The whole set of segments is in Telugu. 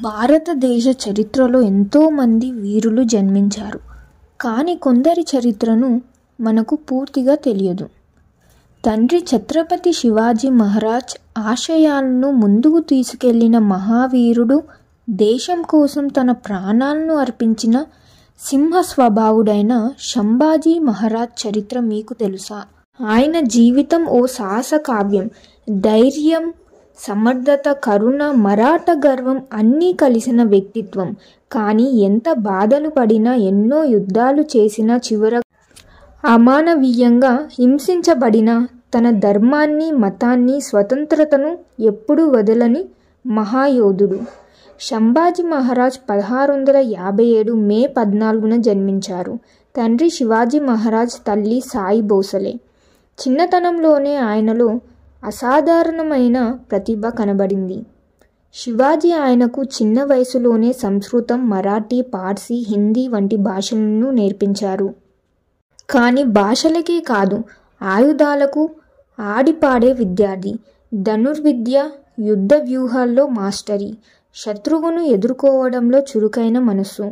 భారతదేశ చరిత్రలో ఎంతోమంది వీరులు జన్మించారు. కానీ కొందరి చరిత్రను మనకు పూర్తిగా తెలియదు. తండ్రి ఛత్రపతి శివాజీ మహారాజ్ ఆశయాలను ముందుకు తీసుకెళ్లిన మహావీరుడు, దేశం కోసం తన ప్రాణాలను అర్పించిన సింహ స్వభావుడైన సంభాజీ మహారాజ్ చరిత్ర మీకు తెలుసా? ఆయన జీవితం ఓ సాహస కావ్యం. ధైర్యం, సమర్థత, కరుణ, మరాఠ గర్వం అన్నీ కలిసిన వ్యక్తిత్వం. కానీ ఎంత బాధలు పడినా, ఎన్నో యుద్ధాలు చేసినా, చివరకు అమానవీయంగా హింసించబడిన తన ధర్మాన్ని, మతాన్ని, స్వతంత్రతను ఎప్పుడూ వదలని మహాయోధుడు. సంభాజీ మహారాజ్ 1657 మే 14న జన్మించారు. తండ్రి శివాజీ మహారాజ్, తల్లి సాయి భోసలే. చిన్నతనంలోనే ఆయనలో అసాధారణమైన ప్రతిభ కనబడింది. శివాజీ ఆయనకు చిన్న వయసులోనే సంస్కృతం, మరాఠీ, పార్సీ, హిందీ వంటి భాషలను నేర్పించారు. కానీ భాషలకే కాదు, ఆయుధాలకు ఆడిపాడే విద్యార్థి. ధనుర్విద్య, యుద్ధ వ్యూహాల్లో మాస్టరీ, శత్రువును ఎదుర్కోవడంలో చురుకైన మనస్సు.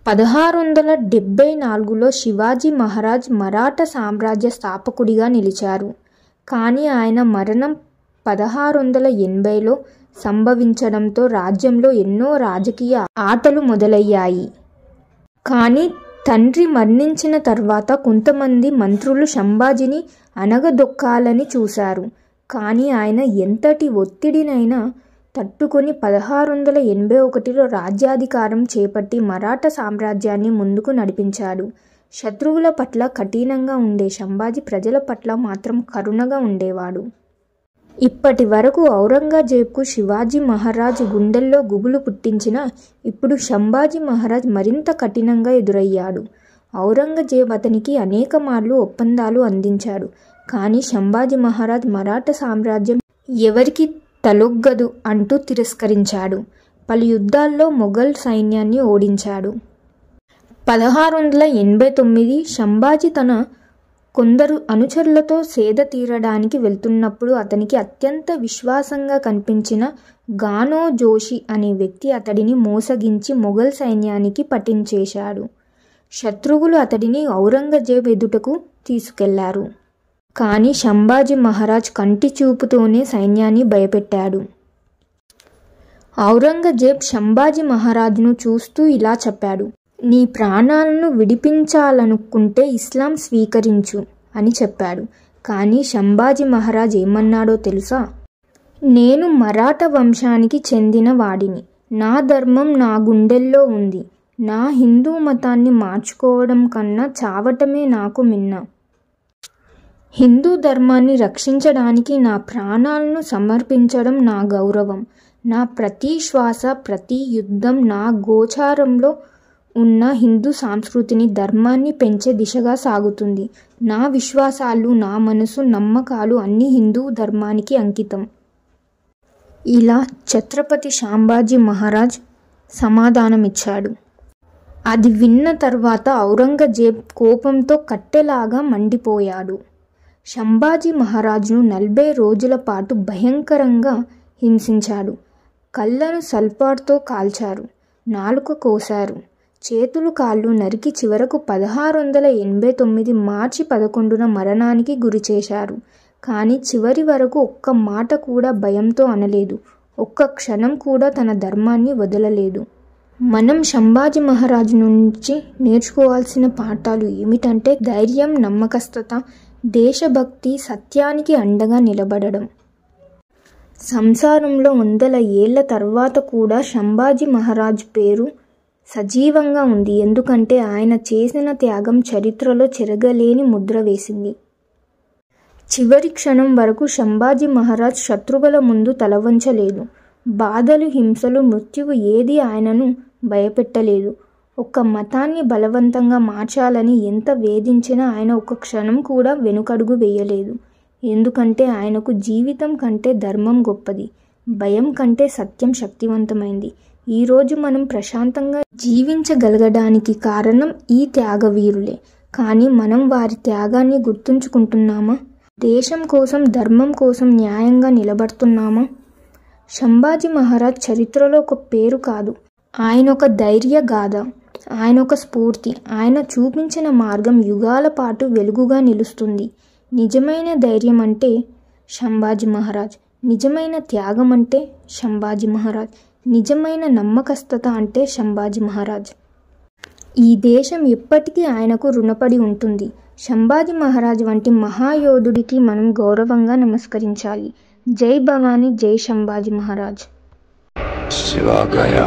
1674లో శివాజీ మహారాజ్ మరాఠా సామ్రాజ్య స్థాపకుడిగా నిలిచారు. కానీ ఆయన మరణం 1680లో సంభవించడంతో రాజ్యంలో ఎన్నో రాజకీయ ఆటలు మొదలయ్యాయి. కానీ తండ్రి మరణించిన తర్వాత కొంతమంది మంత్రులు సంభాజీని అణగదొక్కాలని చూశారు. కానీ ఆయన ఎంతటి ఒత్తిడినైనా తట్టుకొని 1681లో రాజ్యాధికారం చేపట్టి మరాఠా సామ్రాజ్యాన్ని ముందుకు నడిపించాడు. శత్రువుల పట్ల కఠినంగా ఉండే సంభాజీ ప్రజల పట్ల మాత్రం కరుణగా ఉండేవాడు. ఇప్పటి వరకు ఔరంగజేబ్కు శివాజీ మహారాజ్ గుండెల్లో గుబులు పుట్టించిన ఇప్పుడు సంభాజీ మహారాజ్ మరింత కఠినంగా ఎదురయ్యాడు. ఔరంగజేబ్ అతనికి అనేక మార్లు ఒప్పందాలు అందించాడు. కానీ సంభాజీ మహారాజ్ మరాఠా సామ్రాజ్యం ఎవరికి తలొగ్గదు అంటూ తిరస్కరించాడు. పలు యుద్ధాల్లో మొఘల్ సైన్యాన్ని ఓడించాడు. 1689 సంభాజీ తన కొందరు అనుచరులతో సేద తీరడానికి వెళ్తున్నప్పుడు అతనికి అత్యంత విశ్వాసంగా కనిపించిన గానో జోషి అనే వ్యక్తి అతడిని మోసగించి మొఘల్ సైన్యానికి పట్టించేశాడు. శత్రువులు అతడిని ఔరంగజేబ్ ఎదుటకు తీసుకెళ్లారు. కానీ సంభాజీ మహారాజ్ కంటి చూపుతోనే సైన్యాన్ని భయపెట్టాడు. ఔరంగజేబ్ సంభాజీ మహారాజ్ను చూస్తూ ఇలా చెప్పాడు: నీ ప్రాణాలను విడిపించాలనుకుంటే ఇస్లాం స్వీకరించు అని చెప్పాడు. కానీ సంభాజీ మహారాజ్ ఏమన్నాడో తెలుసా? నేను మరాఠా వంశానికి చెందిన వాడిని. నా ధర్మం నా గుండెల్లో ఉంది. నా హిందూ మతాన్ని మార్చుకోవడం కన్నా చావటమే నాకు మిన్న. హిందూ ధర్మాన్ని రక్షించడానికి నా ప్రాణాలను సమర్పించడం నా గౌరవం. నా ప్రతి శ్వాస, ప్రతి యుద్ధం నా గోచారంలో ఉన్న హిందూ సంస్కృతిని, ధర్మాన్ని పెంచే దిశగా సాగుతుంది. నా విశ్వాసాలు, నా మనసు, నమ్మకాలు అన్నీ హిందూ ధర్మానికి అంకితం. ఇలా ఛత్రపతి సంభాజీ మహారాజ్ సమాధానమిచ్చాడు. అది విన్న తర్వాత ఔరంగజేబ్ కోపంతో కట్టెలాగా మండిపోయాడు. సంభాజీ మహారాజ్ను 40 రోజుల పాటు భయంకరంగా హింసించాడు. కళ్ళను సల్ఫార్తో కాల్చారు, నాలుక కోశారు, చేతులు కాళ్ళు నరికి చివరకు 1689 మార్చి 11న మరణానికి గురిచేశారు. కానీ చివరి వరకు ఒక్క మాట కూడా భయంతో అనలేదు. ఒక్క క్షణం కూడా తన ధర్మాన్ని వదలలేదు. మనం సంభాజీ మహారాజ్ నుంచి నేర్చుకోవాల్సిన పాఠాలు ఏమిటంటే ధైర్యం, నమ్మకస్తత, దేశభక్తి, సత్యానికి అండగా నిలబడడం. సంసారంలో 100 ఏళ్ల తర్వాత కూడా సంభాజీ మహారాజ్ పేరు సజీవంగా ఉంది. ఎందుకంటే ఆయన చేసిన త్యాగం చరిత్రలో చెరగలేని ముద్ర వేసింది. చివరి క్షణం వరకు సంభాజీ మహారాజ్ శత్రువుల ముందు తలవంచలేదు. బాధలు, హింసలు, మృత్యువు ఏది ఆయనను భయపెట్టలేదు. ఒక్క మతాన్ని బలవంతంగా మార్చాలని ఎంత వేధించినా ఆయన ఒక్క క్షణం కూడా వెనుకడుగు వేయలేదు. ఎందుకంటే ఆయనకు జీవితం కంటే ధర్మం గొప్పది, భయం కంటే సత్యం శక్తివంతమైంది. ఈరోజు మనం ప్రశాంతంగా జీవించగలగడానికి కారణం ఈ త్యాగవీరులే. కానీ మనం వారి త్యాగాన్ని గుర్తుంచుకుంటున్నామా? దేశం కోసం, ధర్మం కోసం న్యాయంగా నిలబడుతున్నామా? సంభాజీ మహారాజ్ చరిత్రలో ఒక పేరు కాదు, ఆయన ఒక ధైర్య గాథ, ఆయన ఒక స్ఫూర్తి. ఆయన చూపించిన మార్గం యుగాల పాటు వెలుగుగా నిలుస్తుంది. నిజమైన ధైర్యం అంటే సంభాజీ మహారాజ్, నిజమైన త్యాగం అంటే సంభాజీ మహారాజ్, నిజమైన నమ్మకస్తత అంటే సంభాజీ మహారాజ్. ఈ దేశం ఎప్పటికీ ఆయనకు రుణపడి ఉంటుంది. సంభాజీ మహారాజ్ వంటి మహాయోధుడికి మనం గౌరవంగా నమస్కరించాలి. జై భవానీ, జై సంభాజీ మహారాజ్. శివ గయా